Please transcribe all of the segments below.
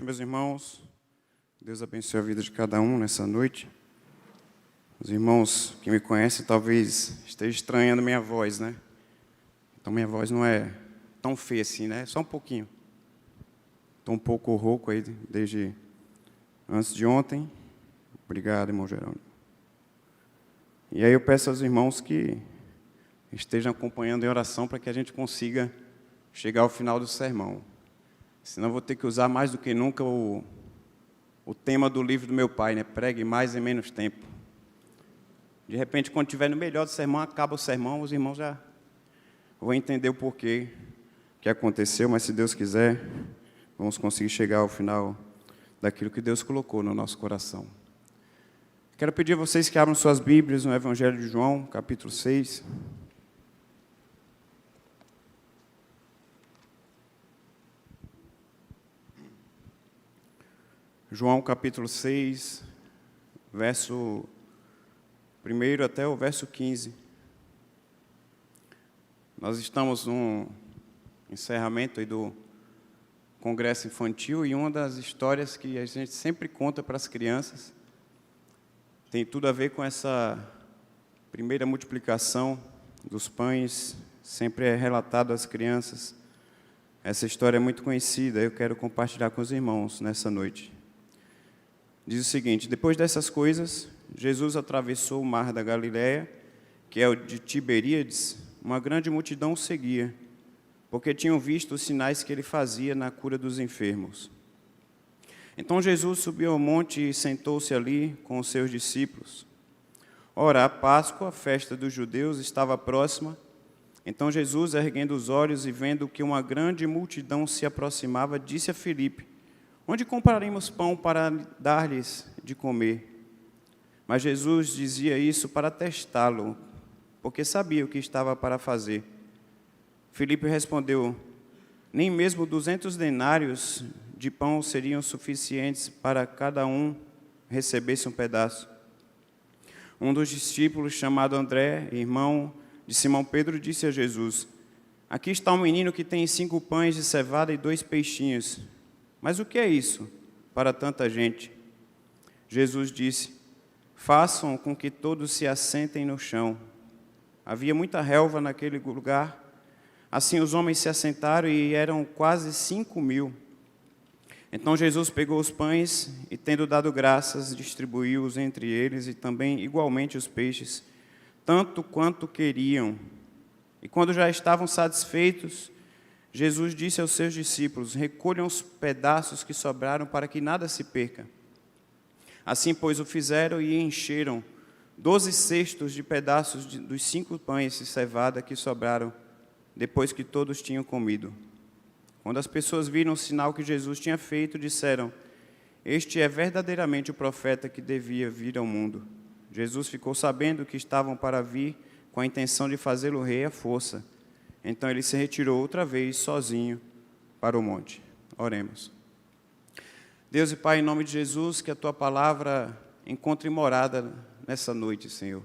noite, meus irmãos. Deus abençoe a vida de cada um nessa noite. Os irmãos que me conhecem talvez estejam estranhando minha voz, né? Então minha voz não é tão feia assim, né? Só um pouquinho. Estou um pouco rouco aí desde antes de ontem. Obrigado, irmão Gerônimo. E aí eu peço aos irmãos que estejam acompanhando em oração para que a gente consiga chegar ao final do sermão. Senão vou ter que usar mais do que nunca o tema do livro do meu pai, né? Pregue mais em menos tempo. De repente, quando estiver no melhor do sermão, acaba o sermão, os irmãos já vão entender o porquê que aconteceu, mas se Deus quiser, vamos conseguir chegar ao final daquilo que Deus colocou no nosso coração. Quero pedir a vocês que abram suas Bíblias no Evangelho de João, capítulo 6. João, capítulo 6, verso 1 até o verso 15. Nós estamos no encerramento aí do Congresso Infantil e uma das histórias que a gente sempre conta para as crianças tem tudo a ver com essa primeira multiplicação dos pães, sempre é relatado às crianças. Essa história é muito conhecida, eu quero compartilhar com os irmãos nessa noite. Diz o seguinte: depois dessas coisas, Jesus atravessou o mar da Galileia, que é o de Tiberíades. Uma grande multidão o seguia, porque tinham visto os sinais que ele fazia na cura dos enfermos. Então Jesus subiu ao monte e sentou-se ali com os seus discípulos. Ora, a Páscoa, a festa dos judeus, estava próxima. Então Jesus, erguendo os olhos e vendo que uma grande multidão se aproximava, disse a Filipe: onde compraremos pão para dar-lhes de comer? Mas Jesus dizia isso para testá-lo, porque sabia o que estava para fazer. Filipe respondeu: nem mesmo 200 denários de pão seriam suficientes para cada um recebesse um pedaço. Um dos discípulos, chamado André, irmão de Simão Pedro, disse a Jesus: aqui está um menino que tem 5 pães de cevada e 2 peixinhos. Mas o que é isso para tanta gente? Jesus disse: façam com que todos se assentem no chão. Havia muita relva naquele lugar. Assim os homens se assentaram e eram quase 5.000. Então Jesus pegou os pães e, tendo dado graças, distribuiu-os entre eles e também igualmente os peixes, tanto quanto queriam. E quando já estavam satisfeitos, Jesus disse aos seus discípulos: recolham os pedaços que sobraram para que nada se perca. Assim, pois, o fizeram e encheram 12 cestos de pedaços dos 5 pães de cevada que sobraram, depois que todos tinham comido. Quando as pessoas viram o sinal que Jesus tinha feito, disseram: este é verdadeiramente o profeta que devia vir ao mundo. Jesus ficou sabendo que estavam para vir com a intenção de fazê-lo rei à força. Então ele se retirou outra vez, sozinho, para o monte. Oremos. Deus e Pai, em nome de Jesus, que a Tua palavra encontre morada nessa noite, Senhor.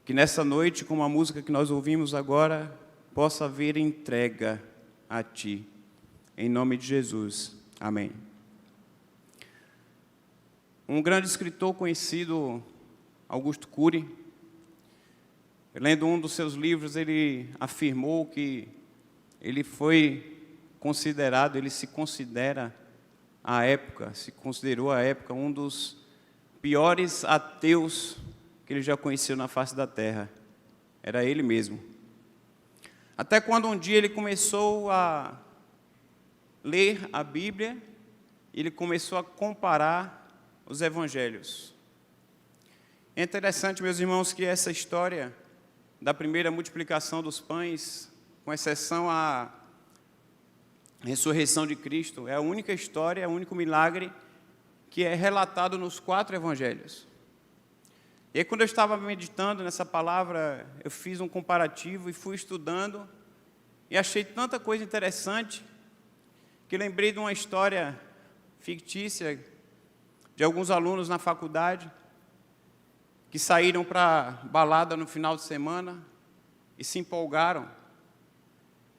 Que nessa noite, com a música que nós ouvimos agora, possa haver entrega a Ti. Em nome de Jesus. Amém. Um grande escritor conhecido, Augusto Cury, lendo um dos seus livros, ele afirmou que ele foi considerado, ele se considera se considerou à época um dos piores ateus que ele já conheceu na face da terra. Era ele mesmo. Até quando um dia ele começou a ler a Bíblia, ele começou a comparar os evangelhos. É interessante, meus irmãos, que essa história da primeira multiplicação dos pães, com exceção à ressurreição de Cristo, é a única história, é o único milagre que é relatado nos 4 evangelhos. E aí, quando eu estava meditando nessa palavra, eu fiz um comparativo e fui estudando, e achei tanta coisa interessante, que lembrei de uma história fictícia de alguns alunos na faculdade, que saíram para balada no final de semana e se empolgaram.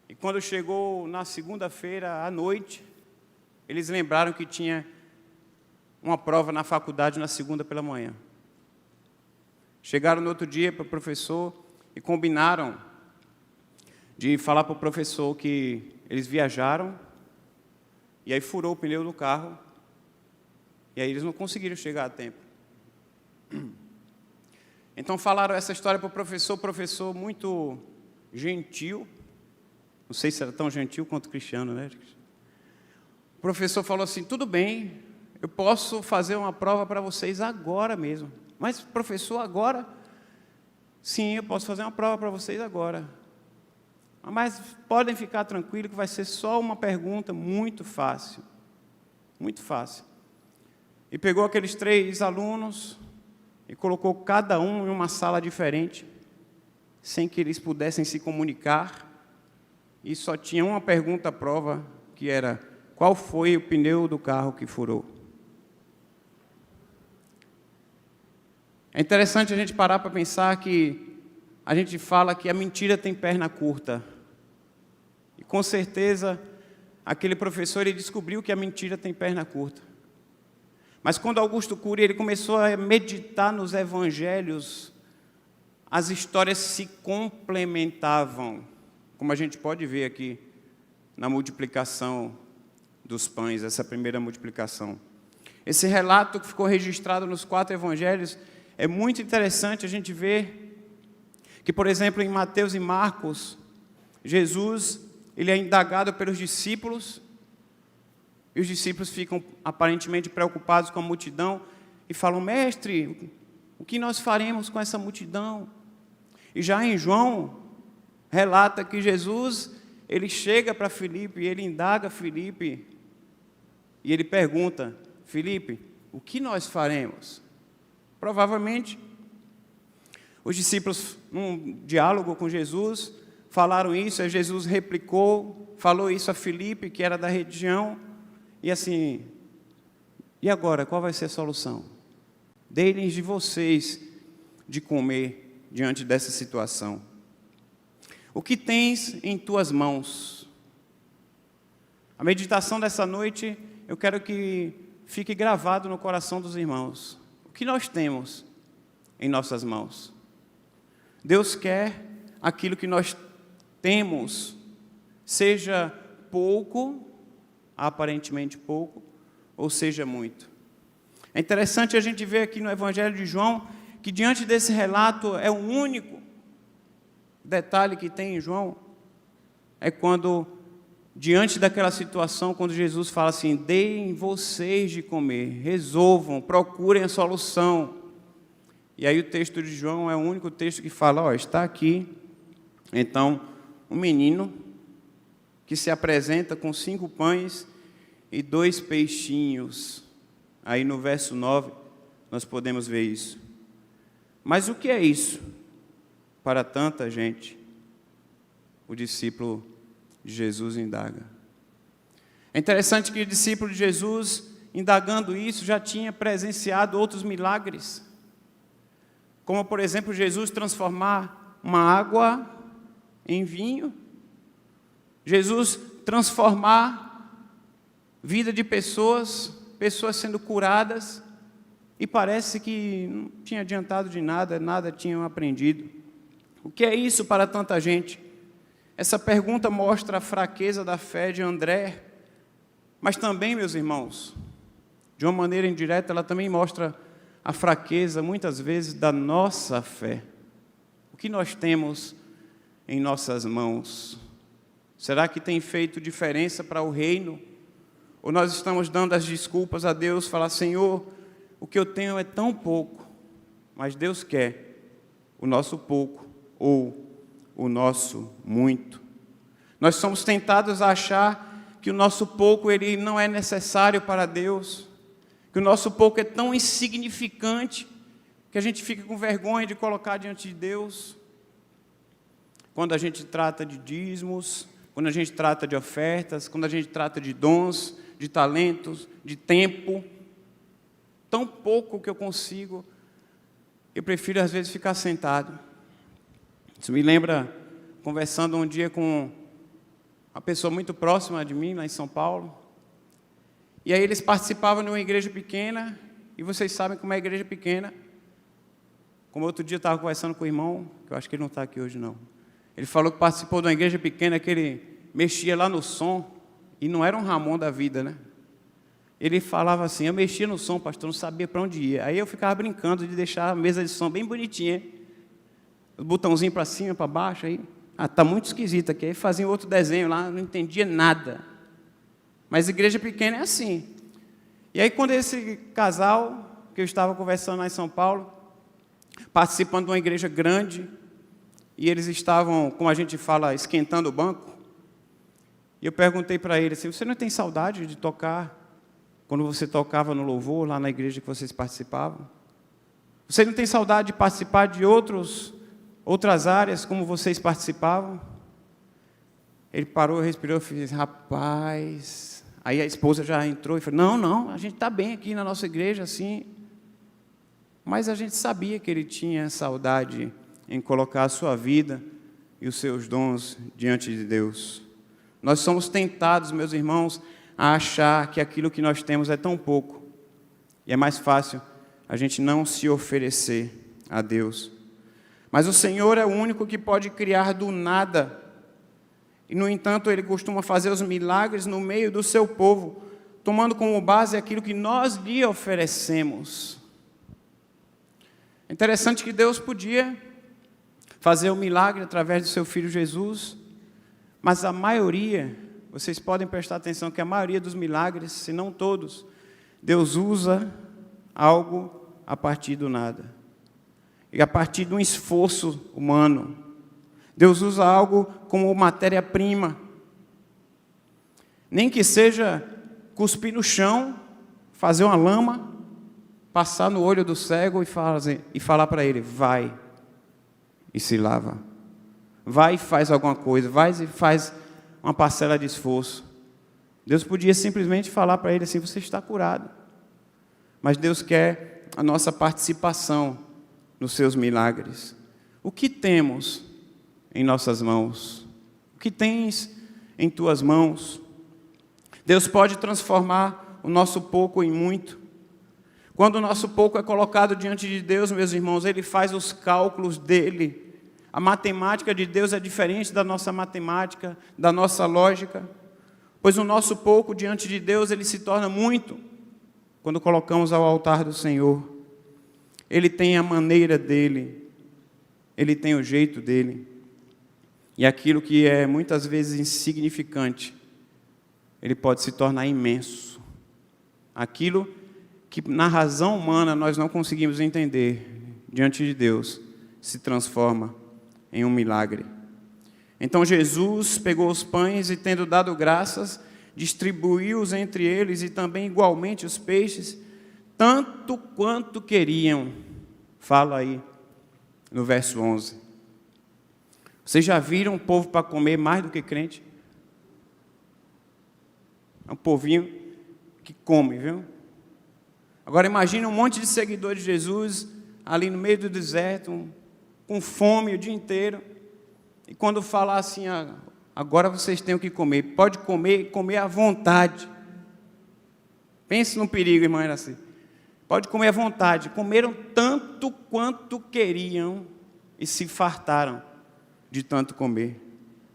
E quando chegou na segunda-feira à noite, eles lembraram que tinha uma prova na faculdade na segunda pela manhã. Chegaram no outro dia para o professor e combinaram de falar para o professor que eles viajaram e aí furou o pneu do carro e aí eles não conseguiram chegar a tempo. Então falaram essa história para o professor muito gentil, não sei se era tão gentil quanto Cristiano, né? O professor falou assim, tudo bem, eu posso fazer uma prova para vocês agora mesmo. Mas, professor, agora? Sim, eu posso fazer uma prova para vocês agora. Mas podem ficar tranquilos que vai ser só uma pergunta muito fácil. Muito fácil. E pegou aqueles 3 alunos e colocou cada um em uma sala diferente, sem que eles pudessem se comunicar. E só tinha uma pergunta à prova, que era, qual foi o pneu do carro que furou? É interessante a gente parar para pensar que a gente fala que a mentira tem perna curta. E com certeza, aquele professor ele descobriu que a mentira tem perna curta. Mas quando Augusto Cury ele começou a meditar nos evangelhos, as histórias se complementavam, como a gente pode ver aqui na multiplicação dos pães, essa primeira multiplicação. Esse relato que ficou registrado nos 4 evangelhos, é muito interessante a gente ver que, por exemplo, em Mateus e Marcos, Jesus ele é indagado pelos discípulos, e os discípulos ficam aparentemente preocupados com a multidão, e falam, mestre, o que nós faremos com essa multidão? E já em João, relata que Jesus, ele chega para Filipe, e ele indaga Filipe, e ele pergunta, Filipe, o que nós faremos? Provavelmente, os discípulos, num diálogo com Jesus, falaram isso, aí Jesus replicou, falou isso a Filipe, que era da região, e assim, e agora, qual vai ser a solução? Deem de vocês de comer diante dessa situação. O que tens em tuas mãos? A meditação dessa noite, eu quero que fique gravado no coração dos irmãos. O que nós temos em nossas mãos? Deus quer aquilo que nós temos, seja pouco, aparentemente pouco, ou seja muito. É interessante a gente ver aqui no Evangelho de João, que diante desse relato é o único detalhe que tem em João, é quando, diante daquela situação, quando Jesus fala assim, deem vocês de comer, resolvam, procurem a solução. E aí o texto de João é o único texto que fala, ó, está aqui, então, um menino que se apresenta com 5 pães e 2 peixinhos. Aí no verso 9, nós podemos ver isso. Mas o que é isso para tanta gente? O discípulo de Jesus indaga. É interessante que o discípulo de Jesus, indagando isso, já tinha presenciado outros milagres. Como, por exemplo, Jesus transformar uma água em vinho. Jesus transformar vida de pessoas sendo curadas, e parece que não tinha adiantado de nada, nada tinham aprendido. O que é isso para tanta gente? Essa pergunta mostra a fraqueza da fé de André, mas também, meus irmãos, de uma maneira indireta, ela também mostra a fraqueza, muitas vezes, da nossa fé. O que nós temos em nossas mãos? Será que tem feito diferença para o reino? Ou nós estamos dando as desculpas a Deus, falar, Senhor, o que eu tenho é tão pouco, mas Deus quer o nosso pouco ou o nosso muito. Nós somos tentados a achar que o nosso pouco ele não é necessário para Deus, que o nosso pouco é tão insignificante que a gente fica com vergonha de colocar diante de Deus. Quando a gente trata de dízimos, quando a gente trata de ofertas, quando a gente trata de dons, de talentos, de tempo, tão pouco que eu consigo, eu prefiro às vezes ficar sentado. Isso me lembra, conversando um dia com uma pessoa muito próxima de mim, lá em São Paulo, E aí eles participavam de uma igreja pequena, e vocês sabem como é a igreja pequena. Como outro dia eu estava conversando com o irmão, que eu acho que ele não está aqui hoje não. Ele falou que participou de uma igreja pequena, que ele mexia lá no som, e não era um Ramon da vida, né? Ele falava assim, eu mexia no som, pastor, não sabia para onde ia. Aí eu ficava brincando de deixar a mesa de som bem bonitinha, os botãozinhos para cima, para baixo, aí, tá muito esquisito aqui. Aí fazia outro desenho lá, não entendia nada. Mas igreja pequena é assim. E aí quando esse casal, que eu estava conversando lá em São Paulo, participando de uma igreja grande, e eles estavam, como a gente fala, esquentando o banco, e eu perguntei para ele assim, você não tem saudade de tocar quando você tocava no louvor, lá na igreja que vocês participavam? Você não tem saudade de participar de outras áreas como vocês participavam? Ele parou, respirou e fez, rapaz... Aí a esposa já entrou e falou, não, a gente está bem aqui na nossa igreja, assim. Mas a gente sabia que ele tinha saudade em colocar a sua vida e os seus dons diante de Deus. Nós somos tentados, meus irmãos, a achar que aquilo que nós temos é tão pouco. E é mais fácil a gente não se oferecer a Deus. Mas o Senhor é o único que pode criar do nada. E, no entanto, Ele costuma fazer os milagres no meio do seu povo, tomando como base aquilo que nós lhe oferecemos. É interessante que Deus podia fazer o milagre através do seu Filho Jesus, mas a maioria, vocês podem prestar atenção que a maioria dos milagres, se não todos, Deus usa algo a partir do nada. E a partir de um esforço humano. Deus usa algo como matéria-prima. Nem que seja cuspir no chão, fazer uma lama, passar no olho do cego e falar para ele, vai e se lava. Vai e faz alguma coisa, vai e faz uma parcela de esforço. Deus podia simplesmente falar para ele assim, você está curado. Mas Deus quer a nossa participação nos seus milagres. O que temos em nossas mãos? O que tens em tuas mãos? Deus pode transformar o nosso pouco em muito. Quando o nosso pouco é colocado diante de Deus, meus irmãos, Ele faz os cálculos dEle. A matemática de Deus é diferente da nossa matemática, da nossa lógica. Pois o nosso pouco diante de Deus, ele se torna muito quando colocamos ao altar do Senhor. Ele tem a maneira dEle. Ele tem o jeito dEle. E aquilo que é muitas vezes insignificante, ele pode se tornar imenso. Aquilo que na razão humana nós não conseguimos entender, diante de Deus, se transforma em um milagre. Então Jesus pegou os pães e, tendo dado graças, distribuiu-os entre eles e também igualmente os peixes, tanto quanto queriam. Fala aí no verso 11. Vocês já viram um povo para comer mais do que crente? É um povinho que come, viu? Agora imagine um monte de seguidores de Jesus ali no meio do deserto, com fome o dia inteiro. E quando falar assim, agora vocês têm o que comer, pode comer, comer à vontade. Pense no perigo, irmã, era assim. Pode comer à vontade. Comeram tanto quanto queriam e se fartaram de tanto comer.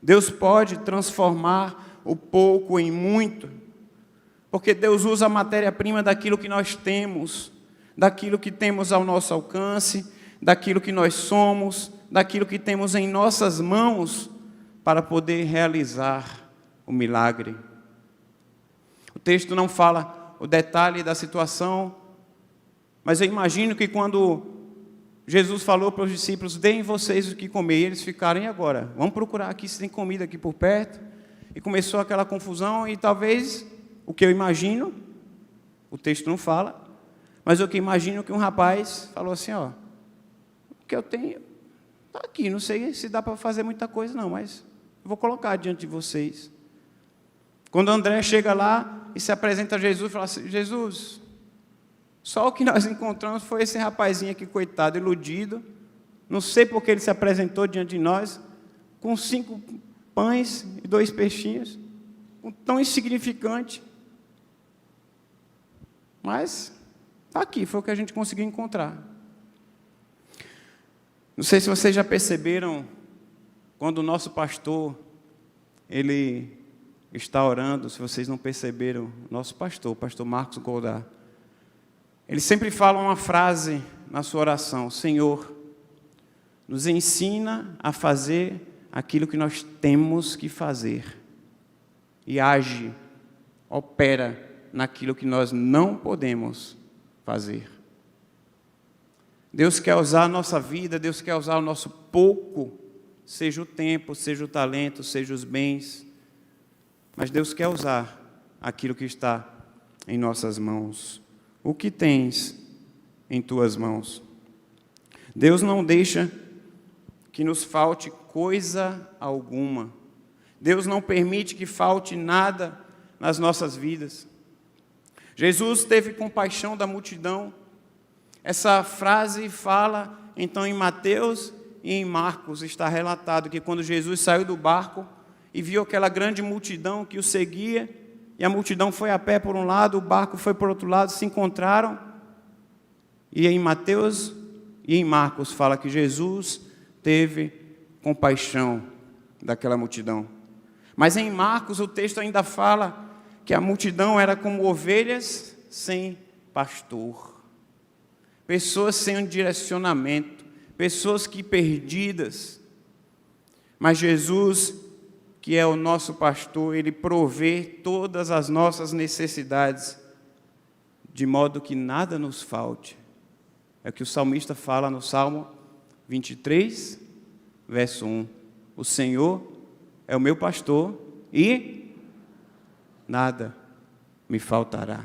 Deus pode transformar o pouco em muito, porque Deus usa a matéria-prima daquilo que nós temos, daquilo que temos ao nosso alcance, daquilo que nós somos, daquilo que temos em nossas mãos, para poder realizar o milagre. O texto não fala o detalhe da situação, mas eu imagino que quando Jesus falou para os discípulos, deem vocês o que comer, e eles ficaram, e agora? Vamos procurar aqui se tem comida aqui por perto. E começou aquela confusão, e talvez, o que eu imagino, o texto não fala, mas o que eu imagino que um rapaz falou assim, o que eu tenho está aqui, não sei se dá para fazer muita coisa não, mas eu vou colocar diante de vocês. Quando André chega lá e se apresenta a Jesus, fala assim, Jesus, só o que nós encontramos foi esse rapazinho aqui, coitado, iludido, não sei porque ele se apresentou diante de nós, com 5 pães e 2 peixinhos, tão insignificante. Mas está aqui, foi o que a gente conseguiu encontrar. Não sei se vocês já perceberam, quando o nosso pastor, ele está orando, se vocês não perceberam, nosso pastor, o pastor Marcos Goldar, ele sempre fala uma frase na sua oração: Senhor, nos ensina a fazer aquilo que nós temos que fazer. E age, opera naquilo que nós não podemos fazer. Deus quer usar a nossa vida, Deus quer usar o nosso pouco, seja o tempo, seja o talento, seja os bens, mas Deus quer usar aquilo que está em nossas mãos. O que tens em tuas mãos? Deus não deixa que nos falte coisa alguma. Deus não permite que falte nada nas nossas vidas. Jesus teve compaixão da multidão. Essa frase fala, então, em Mateus e em Marcos, está relatado que quando Jesus saiu do barco e viu aquela grande multidão que o seguia, e a multidão foi a pé por um lado, o barco foi por outro lado, se encontraram, e em Mateus e em Marcos fala que Jesus teve compaixão daquela multidão. Mas em Marcos o texto ainda fala que a multidão era como ovelhas sem pastor. Pessoas sem um direcionamento, pessoas que perdidas. Mas Jesus, que é o nosso pastor, ele provê todas as nossas necessidades, de modo que nada nos falte. É o que o salmista fala no Salmo 23, verso 1. O Senhor é o meu pastor e nada me faltará.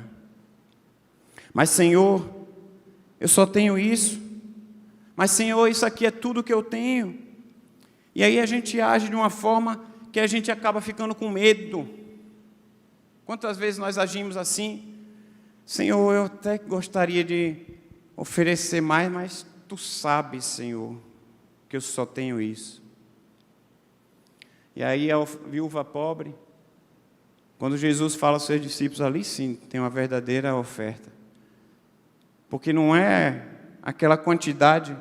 Mas, Senhor, eu só tenho isso. Mas, Senhor, isso aqui é tudo que eu tenho. E aí a gente age de uma forma que a gente acaba ficando com medo. Quantas vezes nós agimos assim? Senhor, eu até gostaria de oferecer mais, mas Tu sabes, Senhor, que eu só tenho isso. E aí a viúva pobre, quando Jesus fala aos seus discípulos, ali sim tem uma verdadeira oferta. Porque não é aquela quantidade,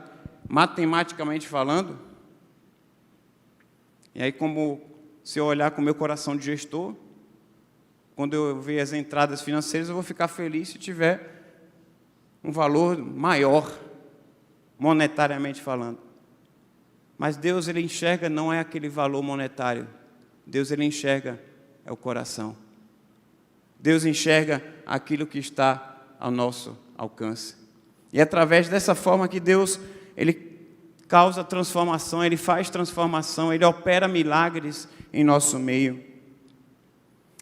matematicamente falando. E aí, como se eu olhar com o meu coração de gestor, quando eu ver as entradas financeiras, eu vou ficar feliz se tiver um valor maior, monetariamente falando. Mas Deus, ele enxerga, não é aquele valor monetário. Deus, ele enxerga, é o coração. Deus enxerga aquilo que está ao nosso alcance. E é através dessa forma que Deus, ele causa transformação, ele faz transformação, ele opera milagres em nosso meio.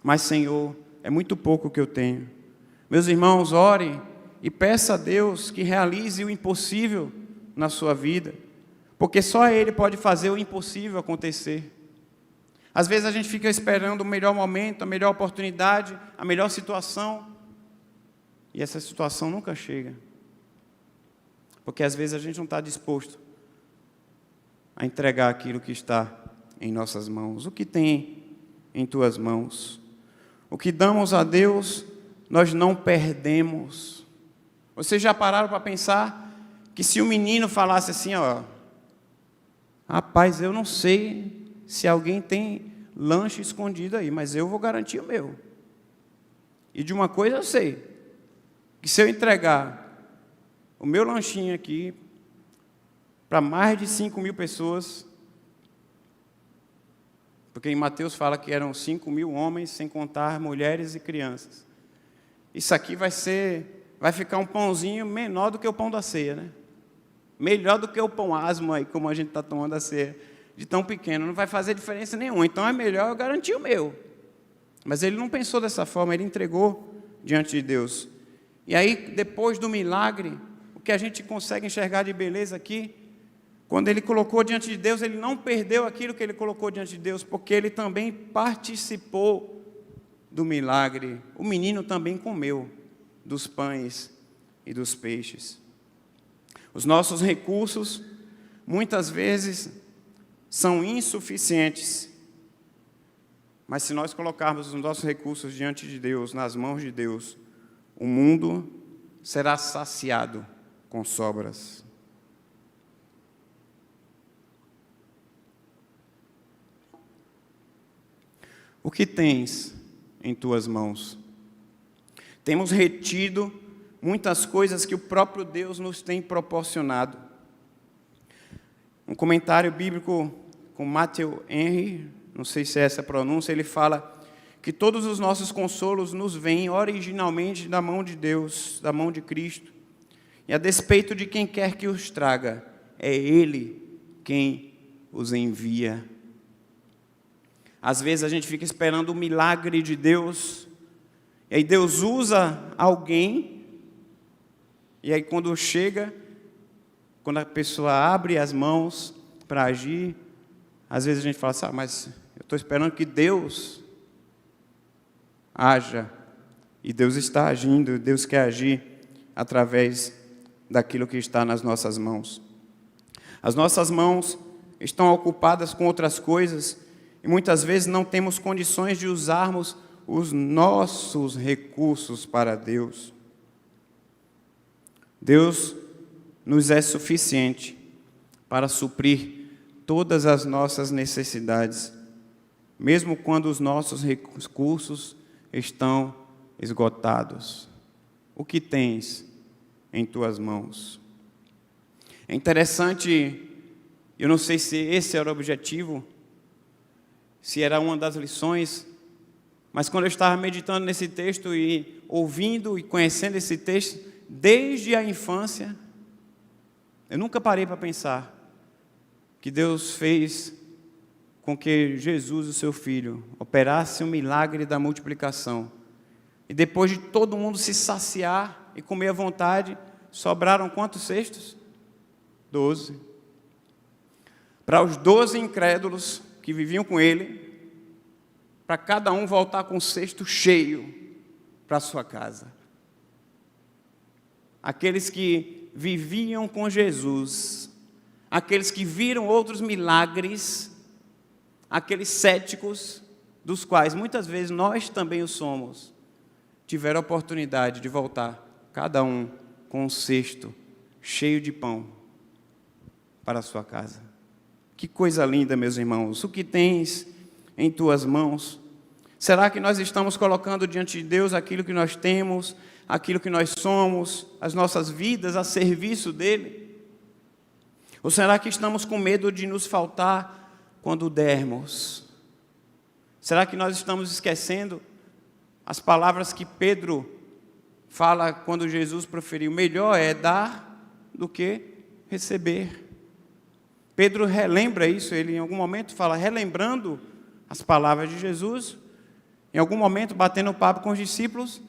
Mas, Senhor, é muito pouco que eu tenho. Meus irmãos, ore e peça a Deus que realize o impossível na sua vida. Porque só Ele pode fazer o impossível acontecer. Às vezes a gente fica esperando o melhor momento, a melhor oportunidade, a melhor situação. E essa situação nunca chega. Porque às vezes a gente não está disposto a entregar aquilo que está em nossas mãos. O que tem em tuas mãos? O que damos a Deus, nós não perdemos. Vocês já pararam para pensar que se o menino falasse assim, ó, rapaz, eu não sei se alguém tem lanche escondido aí, mas eu vou garantir o meu. E de uma coisa eu sei, que se eu entregar o meu lanchinho aqui para mais de 5.000 pessoas, porque em Mateus fala que eram 5.000 homens, sem contar mulheres e crianças. Isso aqui vai ficar um pãozinho menor do que o pão da ceia, né? Melhor do que o pão asmo aí, como a gente está tomando a ceia, de tão pequeno, não vai fazer diferença nenhuma. Então é melhor eu garantir o meu. Mas ele não pensou dessa forma, ele entregou diante de Deus. E aí, depois do milagre, o que a gente consegue enxergar de beleza aqui, quando ele colocou diante de Deus, ele não perdeu aquilo que ele colocou diante de Deus, porque ele também participou do milagre. O menino também comeu dos pães e dos peixes. Os nossos recursos, muitas vezes, são insuficientes. Mas se nós colocarmos os nossos recursos diante de Deus, nas mãos de Deus, o mundo será saciado com sobras. O que tens em tuas mãos? Temos retido muitas coisas que o próprio Deus nos tem proporcionado. Um comentário bíblico com Matthew Henry, não sei se é essa a pronúncia, ele fala que todos os nossos consolos nos vêm originalmente da mão de Deus, da mão de Cristo. E a despeito de quem quer que os traga, é Ele quem os envia. Às vezes a gente fica esperando o milagre de Deus, e aí Deus usa alguém, e aí quando chega, quando a pessoa abre as mãos para agir, às vezes a gente fala assim, mas eu estou esperando que Deus haja, e Deus está agindo, Deus quer agir através daquilo que está nas nossas mãos. As nossas mãos estão ocupadas com outras coisas, e muitas vezes não temos condições de usarmos os nossos recursos para Deus. Deus nos é suficiente para suprir todas as nossas necessidades, mesmo quando os nossos recursos estão esgotados. O que tens em tuas mãos? É interessante, eu não sei se esse era o objetivo, se era uma das lições, mas quando eu estava meditando nesse texto e ouvindo e conhecendo esse texto, desde a infância, eu nunca parei para pensar que Deus fez com que Jesus, o seu Filho, operasse o milagre da multiplicação. E depois de todo mundo se saciar e comer à vontade, sobraram quantos cestos? 12. Para os 12 incrédulos que viviam com ele, para cada um voltar com o cesto cheio para a sua casa. Aqueles que viviam com Jesus, aqueles que viram outros milagres, aqueles céticos, dos quais muitas vezes nós também o somos, tiveram a oportunidade de voltar, cada um com um cesto cheio de pão para a sua casa. Que coisa linda, meus irmãos. O que tens em tuas mãos? Será que nós estamos colocando diante de Deus aquilo que nós temos, aquilo que nós somos, as nossas vidas a serviço dEle? Ou será que estamos com medo de nos faltar quando dermos? Será que nós estamos esquecendo as palavras que Pedro fala quando Jesus proferiu? Melhor é dar do que receber. Pedro relembra isso, ele em algum momento fala, relembrando as palavras de Jesus, em algum momento, batendo papo com os discípulos,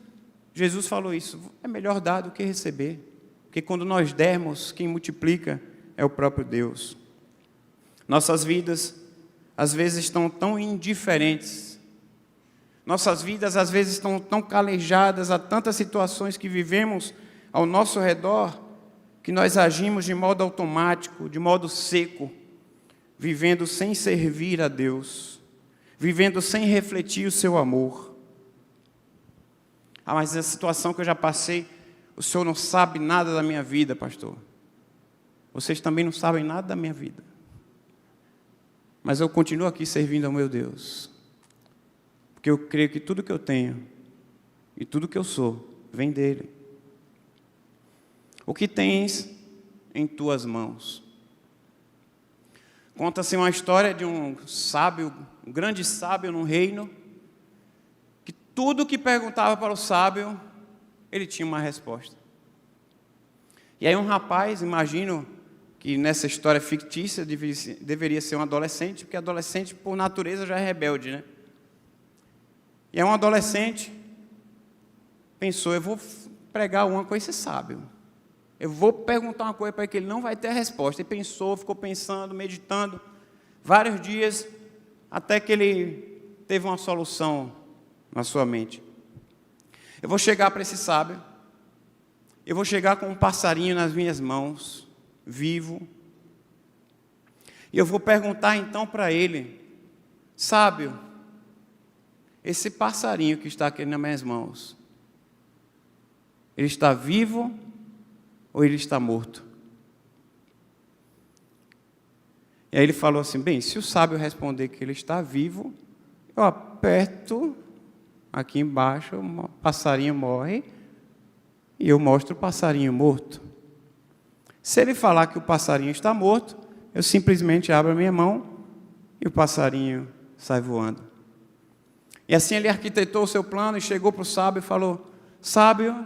Jesus falou isso, é melhor dar do que receber, porque quando nós dermos, quem multiplica é o próprio Deus. Nossas vidas, às vezes, estão tão indiferentes, nossas vidas, às vezes, estão tão calejadas a tantas situações que vivemos ao nosso redor, que nós agimos de modo automático, de modo seco, vivendo sem servir a Deus, vivendo sem refletir o seu amor. Mas essa situação que eu já passei, o senhor não sabe nada da minha vida, pastor. Vocês também não sabem nada da minha vida. Mas eu continuo aqui servindo ao meu Deus, porque eu creio que tudo que eu tenho e tudo que eu sou vem dele. O que tens em tuas mãos? Conta-se uma história de um sábio, um grande sábio num reino, que tudo que perguntava para o sábio, ele tinha uma resposta. E aí um rapaz, imagino que nessa história fictícia deveria ser um adolescente, porque adolescente por natureza já é rebelde, né? E é um adolescente, pensou, eu vou pregar uma com esse sábio. Eu vou perguntar uma coisa para ele que ele não vai ter a resposta. E pensou, ficou pensando, meditando, vários dias, até que ele teve uma solução na sua mente. Eu vou chegar para esse sábio, eu vou chegar com um passarinho nas minhas mãos, vivo, e eu vou perguntar então para ele, sábio, esse passarinho que está aqui nas minhas mãos, Ele está vivo ou ele está morto? E aí ele falou assim, bem, se o sábio responder que ele está vivo, eu aperto aqui embaixo, o passarinho morre, e eu mostro o passarinho morto. Se ele falar que o passarinho está morto, eu simplesmente abro a minha mão e o passarinho sai voando. E assim ele arquitetou o seu plano e chegou para o sábio e falou, sábio,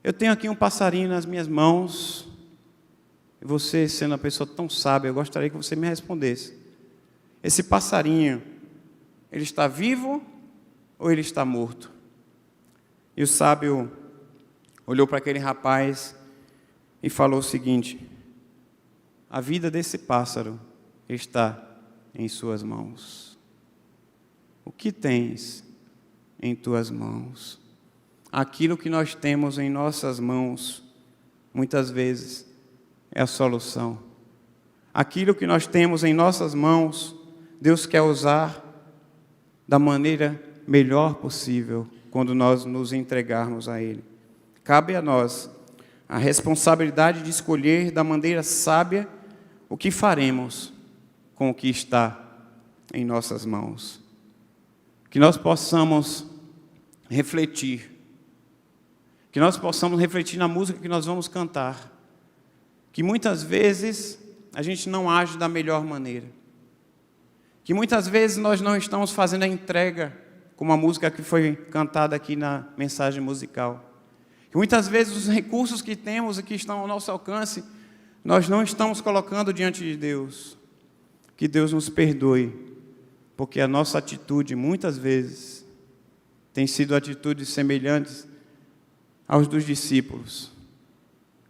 eu tenho aqui um passarinho nas minhas mãos, e você, sendo uma pessoa tão sábia, eu gostaria que você me respondesse. Esse passarinho, ele está vivo ou ele está morto? E o sábio olhou para aquele rapaz e falou o seguinte, a vida desse pássaro está em suas mãos. O que tens em tuas mãos? Aquilo que nós temos em nossas mãos, muitas vezes, é a solução. Aquilo que nós temos em nossas mãos, Deus quer usar da maneira melhor possível, quando nós nos entregarmos a Ele. Cabe a nós a responsabilidade de escolher da maneira sábia o que faremos com o que está em nossas mãos. Que nós possamos refletir. Que nós possamos refletir na música que nós vamos cantar. Que muitas vezes a gente não age da melhor maneira. Que muitas vezes nós não estamos fazendo a entrega, como a música que foi cantada aqui na mensagem musical. Que muitas vezes os recursos que temos e que estão ao nosso alcance, nós não estamos colocando diante de Deus. Que Deus nos perdoe, porque a nossa atitude, muitas vezes, tem sido atitudes semelhantes aos dos discípulos,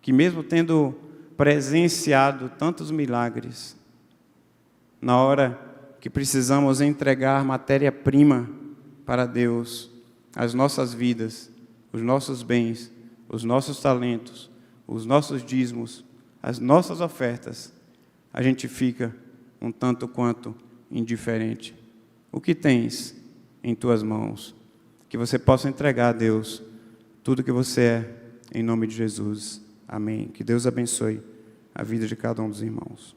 que mesmo tendo presenciado tantos milagres, na hora que precisamos entregar matéria-prima para Deus, as nossas vidas, os nossos bens, os nossos talentos, os nossos dízimos, as nossas ofertas, a gente fica um tanto quanto indiferente. O que tens em tuas mãos? Que você possa entregar a Deus tudo que você é, em nome de Jesus. Amém. Que Deus abençoe a vida de cada um dos irmãos.